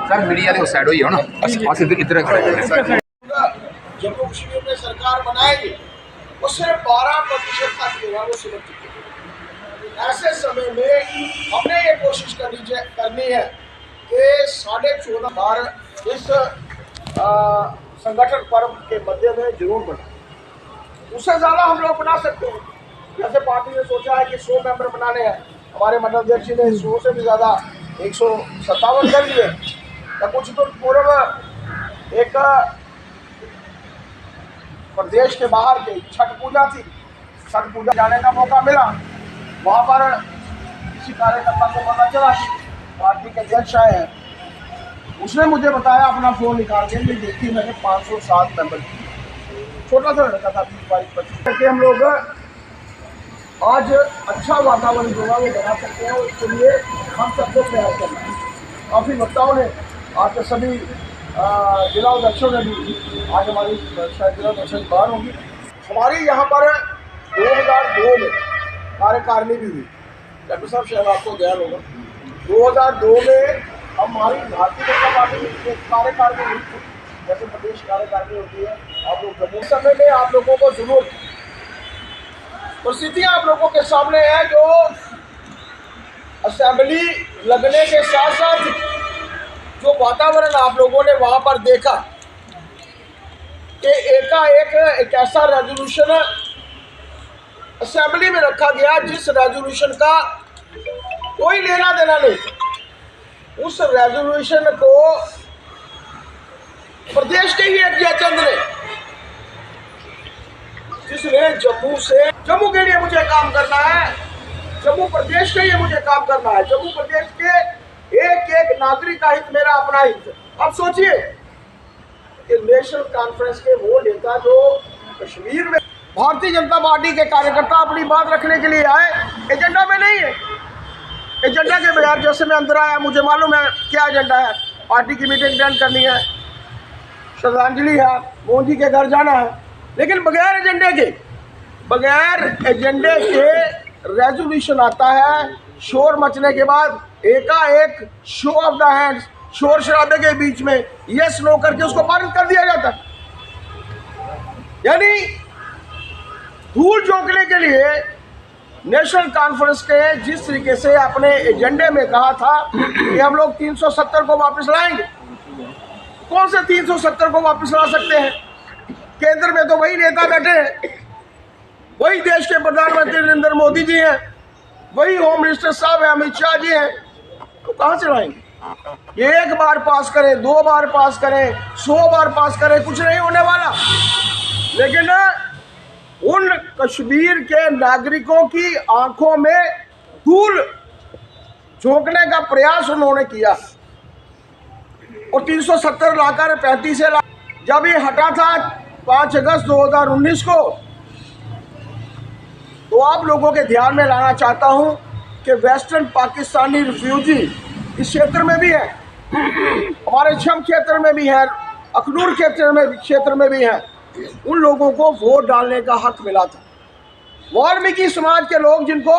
Sir media के side हो ना इधर खड़े जम्मू कश्मीर में सरकार बनाएगी वो सिर्फ 12% तक जो है वो सिमट चुकी है। ऐसे समय में हमने ये कोशिश करनी है कि 14.5 बार इस संगठन पर्व के मध्य में जरूर बनाए। उससे ज़्यादा हम लोग बना सकते हैं। जैसे पार्टी ने सोचा है कि 100 मेंबर बनाने हैं, हमारे मंडल अध्यक्ष ने 100 से भी ज़्यादा 157 कर लिए। तो कुछ तो पूर्व एक प्रदेश के बाहर के छठ पूजा थी, छठ पूजा जाने का मौका मिला। वहाँ पर किसी कार्यकर्ता को पता चला कि पार्टी के अध्यक्ष आए हैं, उसने मुझे बताया, अपना फ़ोन निकाल के ये देखी मैंने 507 मेंबर की। छोटा सा लड़का था, 20-22-25 करके हम लोग आज अच्छा वातावरण जो है वो बना सकते हैं। और इसके लिए हम सबको प्रयास करना है। काफ़ी वक्ताओं ने आज के सभी जिला अध्यक्षों ने भी, आज हमारी शायद जिला अध्यक्ष बाहर होगी, हमारी यहाँ पर 2002 में कार्यकारिणी भी हुई। डॉक्टर साहब शायद आपको ज्ञान होगा, 2002 में हमारी भारतीय जनता पार्टी की कार्यकारिणी हुई थी, जैसे प्रदेश कार्यकारिणी होती है। आप लोग जम्मू समय में आप लोगों को जरूर परिस्थितियाँ आप लोगों के सामने है, जो असेंबली लगने के साथ साथ जो वातावरण आप लोगों ने वहाँ पर देखा कि एक ऐसा रेजोल्यूशन असेंबली में रखा गया जिस रेजोल्यूशन का कोई लेना देना नहीं। उस रेजोल्यूशन को प्रदेश के ही एक जयचंद ने, जिसने जम्मू के लिए मुझे काम करना है, जम्मू प्रदेश के लिए मुझे काम करना है, जम्मू प्रदेश के एक एक नागरिक का हित मेरा अपना हित। अब सोचिए कि नेशनल कॉन्फ्रेंस के वो नेता जो कश्मीर में भारतीय जनता पार्टी के कार्यकर्ता अपनी बात रखने के लिए आए, एजेंडा में नहीं है। एजेंडा के बगैर जैसे मैं अंदर आया, मुझे मालूम है क्या एजेंडा है, पार्टी की मीटिंग अटेंड करनी है, श्रद्धांजलि है, मोदी जी के घर जाना है, लेकिन बगैर एजेंडे के रेजोल्यूशन आता है। शोर मचने के बाद एकाएक शो ऑफ द हैंड्स, शोर शराबे के बीच में यस नो करके उसको पारित कर दिया जाता है। यानी धूल झोंकने के लिए नेशनल कॉन्फ्रेंस के जिस तरीके से अपने एजेंडे में कहा था कि हम लोग 370 को वापस लाएंगे, कौन से 370 को वापस ला सकते हैं? केंद्र में तो वही नेता बैठे हैं, वही देश के प्रधानमंत्री नरेंद्र मोदी जी हैं, वही होम मिनिस्टर साहब हैं, अमित शाह जी हैं, तो कहाँ से लाएंगे? एक बार पास करें, 2 बार पास करें, 100 बार पास करें, कुछ नहीं होने वाला। लेकिन उन कश्मीर के नागरिकों की आंखों में धूल झोंकने का प्रयास उन्होंने किया और 370 लाकर 35 से जब ये हटा था 5 अगस्त 2019 को, तो आप लोगों के ध्यान में लाना चाहता हूं कि वेस्टर्न पाकिस्तानी रिफ्यूजी इस क्षेत्र में भी है, हमारे छम क्षेत्र में भी है, अखनूर क्षेत्र में भी है। उन लोगों को वोट डालने का हक मिला था। वाल्मीकि समाज के लोग, जिनको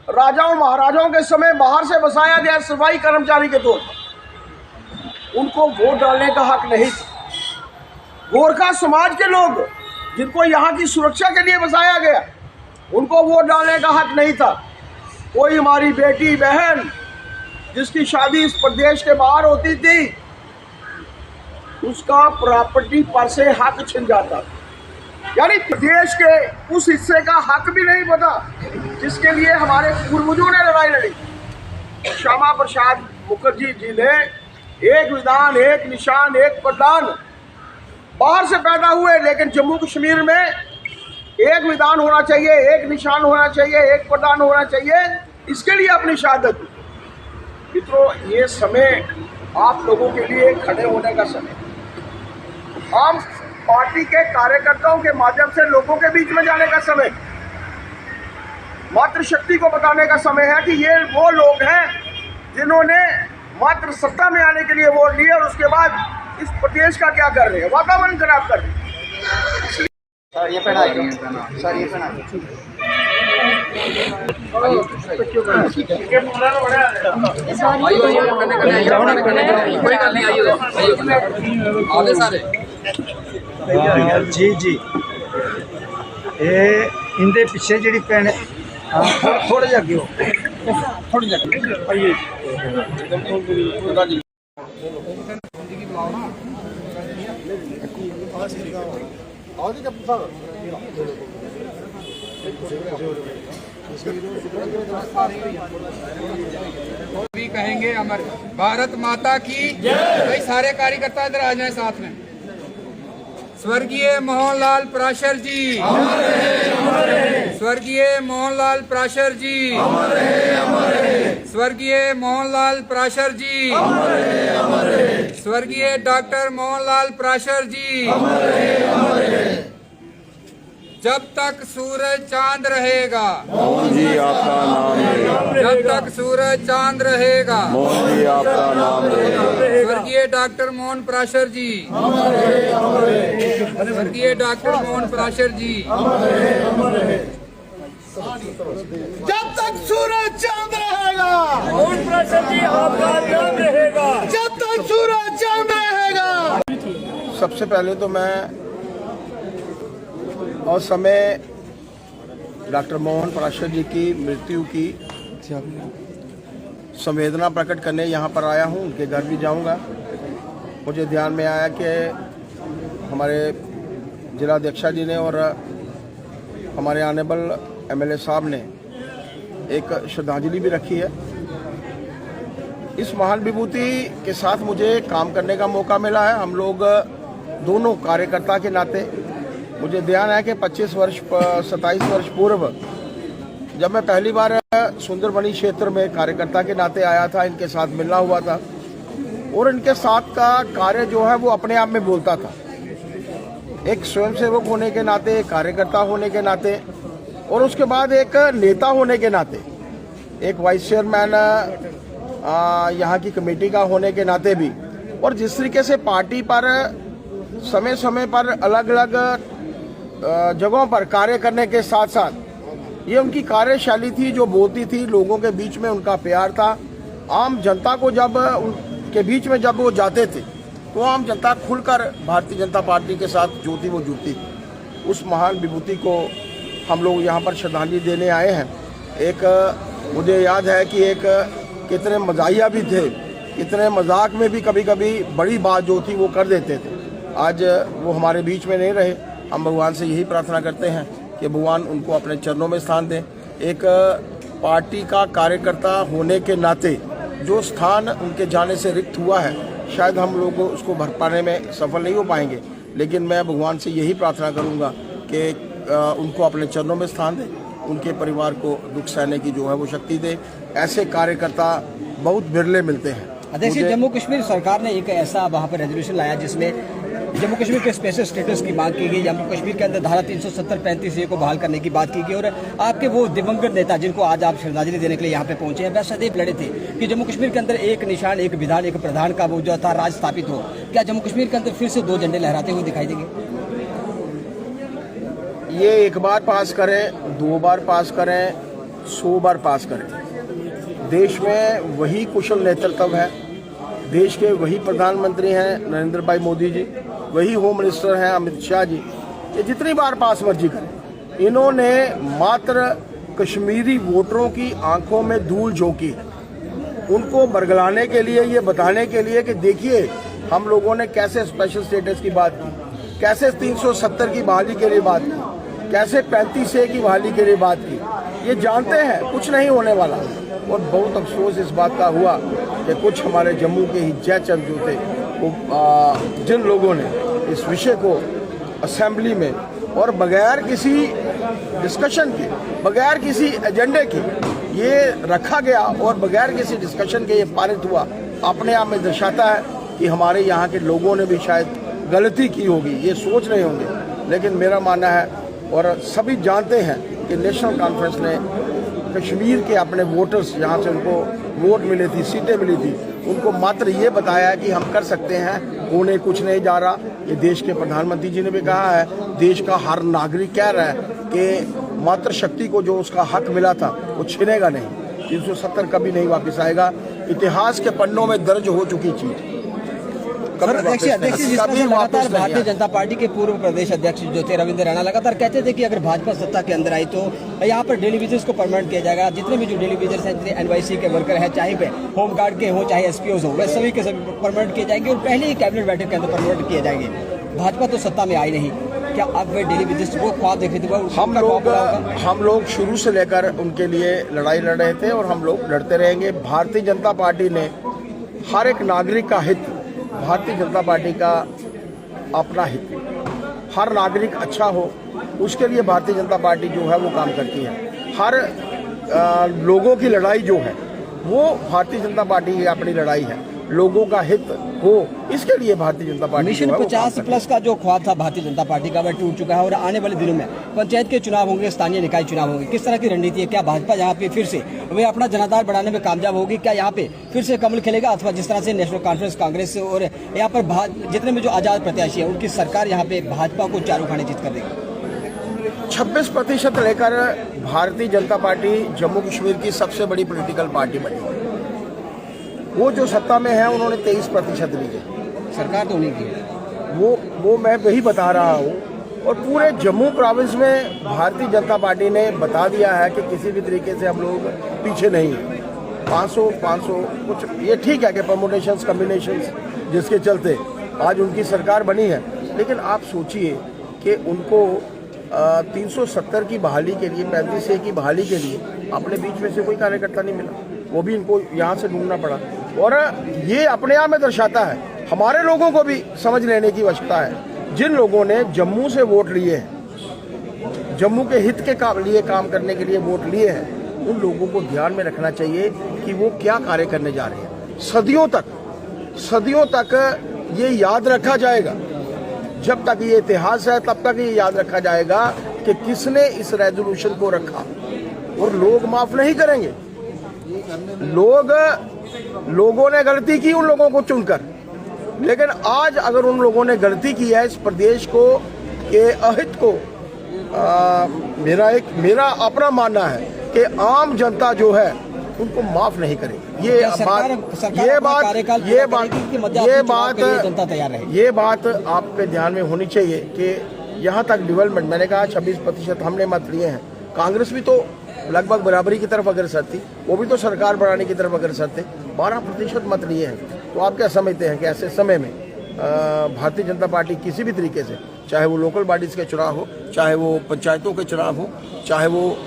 राजाओं महाराजाओं के समय बाहर से बसाया गया सफाई कर्मचारी के तौर पर, उनको वोट डालने का हक नहीं था। गोरखा समाज के लोग, जिनको यहाँ की सुरक्षा के लिए बसाया गया, उनको वोट डालने का हक नहीं था। कोई हमारी बेटी बहन जिसकी शादी इस प्रदेश के बाहर होती थी, उसका प्रॉपर्टी पर से हक छिन जाता। यानी प्रदेश के उस हिस्से का हक भी नहीं पता जिसके लिए हमारे पूर्वजों ने लड़ाई लड़ी। श्यामा प्रसाद मुखर्जी जी ने एक विधान, एक निशान, एक प्रदान, बाहर से पैदा हुए, लेकिन जम्मू कश्मीर में एक विधान होना चाहिए, एक निशान होना चाहिए, एक प्रदान होना चाहिए, इसके लिए अपनी शहादत। मित्रों, ये समय आप लोगों के लिए खड़े होने का समय, आम पार्टी के कार्यकर्ताओं के माध्यम से लोगों के बीच में जाने का समय, मातृशक्ति को बताने का समय है कि ये वो लोग हैं जिन्होंने मात्र सत्ता में आने के लिए वोट लिए और उसके बाद इस प्रदेश का क्या कर रहे हैं, वातावरण खराब कर रहे हैं। सर ये पहना कोई गल नहीं, आइए आगे सारे जी जी ये इंदे पिछे जी भैन थोड़े जे अगे हो थोड़ी भी कहेंगे अमर भारत माता की भाई सारे कार्यकर्ता इधर आ जाएं साथ में। स्वर्गीय मोहनलाल पराशर जी, स्वर्गीय मोहनलाल पराशर जी, स्वर्गीय मोहनलाल पराशर जी, स्वर्गीय डॉक्टर मोहनलाल पराशर जी। जब तक सूरज चांद रहेगा मोहन जी आपका नाम रहेगा, जब तक सूरज चांद रहेगा मोहन जी आपका नाम रहेगा। स्वर्गीय डॉक्टर मोहन पराशर जी, स्वर्गीय डॉक्टर मोहन पराशर जी। जब तक सूरज चांद रहेगा मोहन पराशर जी आपका नाम रहेगा, जब तक सूरज चांद रहेगा। सबसे पहले तो मैं और समय डॉक्टर मोहन पराशर जी की मृत्यु की संवेदना प्रकट करने यहाँ पर आया हूँ। उनके घर भी जाऊँगा। मुझे ध्यान में आया कि हमारे जिलाध्यक्षा जी ने और हमारे ऑनरेबल एमएलए साहब ने एक श्रद्धांजलि भी रखी है। इस महान विभूति के साथ मुझे काम करने का मौका मिला है। हम लोग दोनों कार्यकर्ता के नाते, मुझे ध्यान है कि 27 वर्ष पूर्व जब मैं पहली बार सुंदरबनी क्षेत्र में कार्यकर्ता के नाते आया था, इनके साथ मिलना हुआ था और इनके साथ का कार्य जो है वो अपने आप में बोलता था। एक स्वयंसेवक होने के नाते, एक कार्यकर्ता होने के नाते और उसके बाद एक नेता होने के नाते, एक वाइस चेयरमैन यहाँ की कमेटी का होने के नाते भी, और जिस तरीके से पार्टी पर समय समय पर अलग अलग जगहों पर कार्य करने के साथ साथ ये उनकी कार्यशैली थी जो बोलती थी। लोगों के बीच में उनका प्यार था। आम जनता को जब उनके बीच में जब वो जाते थे तो आम जनता खुलकर भारतीय जनता पार्टी के साथ जो थी वो जुड़ती थी। उस महान विभूति को हम लोग यहाँ पर श्रद्धांजलि देने आए हैं। एक मुझे याद है कि एक कितने मजाहिया भी थे, कितने मजाक में भी कभी कभी बड़ी बात जो थी वो कर देते थे। आज वो हमारे बीच में नहीं रहे। हम भगवान से यही प्रार्थना करते हैं कि भगवान उनको अपने चरणों में स्थान दें। एक पार्टी का कार्यकर्ता होने के नाते जो स्थान उनके जाने से रिक्त हुआ है, शायद हम लोग उसको भर पाने में सफल नहीं हो पाएंगे, लेकिन मैं भगवान से यही प्रार्थना करूंगा कि उनको अपने चरणों में स्थान दें, उनके परिवार को दुख सहने की जो है वो शक्ति दे। ऐसे कार्यकर्ता बहुत बिरले मिलते हैं। अध्यक्ष, जम्मू कश्मीर सरकार ने एक ऐसा वहाँ पर रेजोल्यूशन लाया जिसमें जम्मू कश्मीर के स्पेशल स्टेटस की मांग की गई। जम्मू कश्मीर के अंदर धारा 370-35 को बहाल करने की बात की गई और आपके वो दिवंगत नेता जिनको आज आप श्रद्धांजलि देने के लिए यहाँ पे पहुंचे हैं, वह सदैव लड़े थे कि जम्मू कश्मीर के अंदर एक निशान, एक विधान, एक प्रधान का वो जो था राज स्थापित हो। क्या जम्मू कश्मीर के अंदर फिर से 2 झंडे लहराते हुए दिखाई देंगे? ये एक बार पास करें, 2 बार पास करें, 100 बार पास करें, देश में वही कुशल नेतृत्व है। देश के वही प्रधानमंत्री हैं नरेंद्र भाई मोदी जी, वही होम मिनिस्टर हैं अमित शाह जी। ये जितनी बार पास मर्जी करें, इन्होंने मात्र कश्मीरी वोटरों की आंखों में धूल झोंकी है। उनको बरगलाने के लिए, ये बताने के लिए कि देखिए हम लोगों ने कैसे स्पेशल स्टेटस की बात की, कैसे 370 की बहाली के लिए बात की, कैसे 35A की बहाली के लिए बात की। ये जानते हैं कुछ नहीं होने वाला। और बहुत अफसोस इस बात का हुआ कि कुछ हमारे जम्मू के ही जयचंद जो थे, वो जिन लोगों ने इस विषय को असेंबली में और बगैर किसी डिस्कशन के, बगैर किसी एजेंडे के ये रखा गया और बगैर किसी डिस्कशन के ये पारित हुआ, अपने आप में दर्शाता है कि हमारे यहाँ के लोगों ने भी शायद गलती की होगी, ये सोच रहे होंगे। लेकिन मेरा मानना है और सभी जानते हैं कि नेशनल कॉन्फ्रेंस ने कश्मीर के अपने वोटर्स, यहाँ से उनको वोट मिले थी, सीटें मिली थी, उनको मात्र ये बताया कि हम कर सकते हैं, होने कुछ नहीं जा रहा। ये देश के प्रधानमंत्री जी ने भी कहा है, देश का हर नागरिक कह रहा है कि मातृशक्ति को जो उसका हक मिला था वो छिनेगा नहीं। 370 कभी नहीं वापस आएगा। इतिहास के पन्नों में दर्ज हो चुकी चीज सर, अध्यक्ष जिस तरह से लगातार भारतीय जनता पार्टी के पूर्व प्रदेश अध्यक्ष जो थे रविंद्र राणा लगातार कहते थे कि अगर भाजपा सत्ता के अंदर आई तो यहाँ पर डेली विजिट्स को परमानेंट किया जाएगा। जितने भी जो डेली विजिट्स हैं, जितने एनवाईसी के वर्कर हैं, चाहे वे होमगार्ड के हों चाहे एसपीओ हो, वे सभी के सभी परमानेंट किए जाएंगे और पहले ही कैबिनेट बैठक के अंदर परमानेंट किए जाएंगे। भाजपा तो सत्ता में आई नहीं, क्या अब वे डेली विजिट्स वो ख्वाब देख रहे थे? हम लोग शुरू से लेकर उनके लिए लड़ाई लड़ रहे थे और हम लोग लड़ते रहेंगे। भारतीय जनता पार्टी ने हर एक नागरिक का हित, भारतीय जनता पार्टी का अपना हित, हर नागरिक अच्छा हो उसके लिए भारतीय जनता पार्टी जो है वो काम करती है। हर लोगों की लड़ाई जो है वो भारतीय जनता पार्टी की अपनी लड़ाई है। लोगों का हित हो इसके लिए भारतीय जनता पार्टी मिशन 50+ का जो ख्वाब था भारतीय जनता पार्टी का वह टूट चुका है और आने वाले दिनों में पंचायत के चुनाव होंगे, स्थानीय निकाय चुनाव होंगे। किस तरह की रणनीति है? क्या भाजपा यहाँ पे फिर से वे अपना जनाधार बढ़ाने में कामयाब होगी? क्या यहाँ पे फिर से कमल खेलेगा अथवा जिस तरह से नेशनल कॉन्फ्रेंस कांग्रेस और यहाँ पर जितने में जो आजाद प्रत्याशी है उनकी सरकार यहाँ पे भाजपा को चारों खाने जीत कर देगी? 26% लेकर भारतीय जनता पार्टी जम्मू कश्मीर की सबसे बड़ी पॉलिटिकल पार्टी बनी। वो जो सत्ता में है उन्होंने 23% ली है। सरकार तो नहीं की, वो मैं वही बता रहा हूँ। और पूरे जम्मू प्रोविंस में भारतीय जनता पार्टी ने बता दिया है कि किसी भी तरीके से हम लोग पीछे नहीं हैं। 500 कुछ ये ठीक है कि परमुटेशंस कम्बिनेशंस जिसके चलते आज उनकी सरकार बनी है, लेकिन आप सोचिए कि उनको 370 की बहाली के लिए, 35A की बहाली के लिए अपने बीच में से कोई कार्यकर्ता नहीं मिला। वो भी इनको यहाँ से ढूंढना पड़ा और ये अपने आप में दर्शाता है, हमारे लोगों को भी समझ लेने की आवश्यकता है। जिन लोगों ने जम्मू से वोट लिए हैं, जम्मू के हित के लिए काम करने के लिए वोट लिए हैं, उन लोगों को ध्यान में रखना चाहिए कि वो क्या कार्य करने जा रहे हैं। सदियों तक ये याद रखा जाएगा। जब तक ये इतिहास है तब तक ये याद रखा जाएगा कि किसने इस रेजोल्यूशन को रखा, और लोग माफ नहीं करेंगे। लोगों ने गलती की उन लोगों को चुनकर, लेकिन आज अगर उन लोगों ने गलती की है इस प्रदेश को के अहित को, मेरा अपना मानना है कि आम जनता जो है उनको माफ नहीं करेगी। ये बात आपके ध्यान में होनी चाहिए कि यहाँ तक डेवलपमेंट, मैंने कहा 26% हमने मत लिए हैं। कांग्रेस भी तो लगभग बराबरी की तरफ अग्रसर थी, वो भी तो सरकार बढ़ाने की तरफ अग्रसर थे। 12% मत लिए हैं। तो आप क्या समझते हैं कि ऐसे समय में भारतीय जनता पार्टी किसी भी तरीके से, चाहे वो लोकल बॉडीज के चुनाव हो, चाहे वो पंचायतों के चुनाव हो, चाहे वो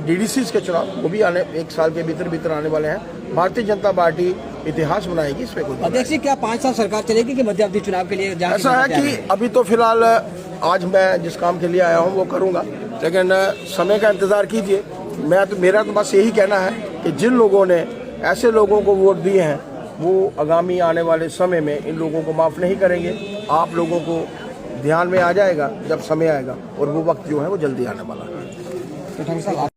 DDCs के चुनाव, वो भी आने 1 साल के भीतर आने वाले हैं, भारतीय जनता पार्टी इतिहास बनाएगी। इसमें कोई अध्यक्ष, क्या 5 साल सरकार चलेगी कि मध्यावधि चुनाव के लिए? ऐसा है कि अभी तो फिलहाल आज मैं जिस काम के लिए आया हूँ वो करूँगा, लेकिन समय का इंतजार कीजिए। मेरा तो बस यही कहना है कि जिन लोगों ने ऐसे लोगों को वोट दिए हैं वो आगामी आने वाले समय में इन लोगों को माफ़ नहीं करेंगे। आप लोगों को ध्यान में आ जाएगा जब समय आएगा, और वो वक्त जो है वो जल्दी आने वाला है।